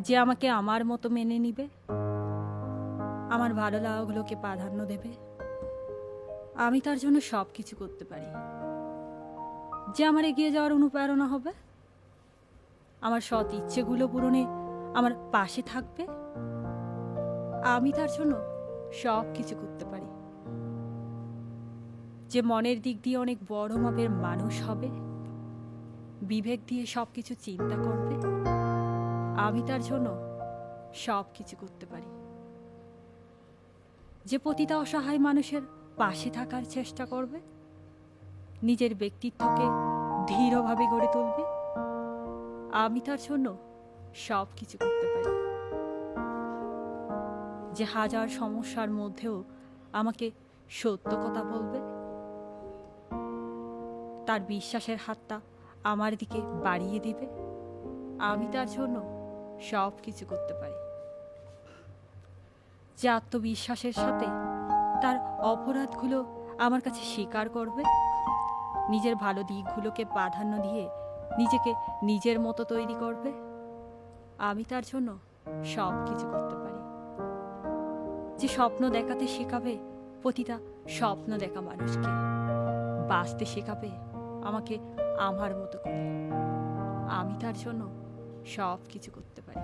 যে আমাকে আমার মতো মেনে নিবে, আমার ভালো লাগাগুলোকে প্রাধান্য দেবে। আমি তার জন্য সব কিছু করতে পারি। যে আমার এগিয়ে যাওয়ার অনুপ্রেরণা হবে, আমার সৎ ইচ্ছেগুলো পূরণে আমার পাশে থাকবে। আমি তার জন্য সব কিছু করতে পারি। যে মনের দিক দিয়ে অনেক বড় মাপের মানুষ হবে, বিবেক দিয়ে সব কিছু চিন্তা করবে। আমি তার জন্য সব কিছু করতে পারি। যে প্রতিটা অসহায় মানুষের পাশে থাকার চেষ্টা করবে, নিজের ব্যক্তিত্বকে দৃঢ়ভাবে গড়ে তুলবে। আমি তার জন্য সব কিছু করতে পারি। যে হাজার সমস্যার মধ্যেও আমাকে সত্য কথা বলবে, তার বিশ্বাসের হাতটা আমার দিকে বাড়িয়ে দিবে। আমি তার জন্য সব কিছু করতে পারি। যে আত্মবিশ্বাসের সাথে তার অপরাধগুলো আমার কাছে স্বীকার করবে, নিজের ভালো দিকগুলোকে প্রাধান্য দিয়ে নিজেকে নিজের মতো তৈরি করবে। আমি তার জন্য সব কিছু করতে পারি। যে স্বপ্ন দেখাতে শেখাবে প্রতিটা স্বপ্ন দেখা মানুষকে, বাঁচতে শেখাবে আমাকে আমার মতো করে। আমি তার জন্য সব কিছু করতে পারি।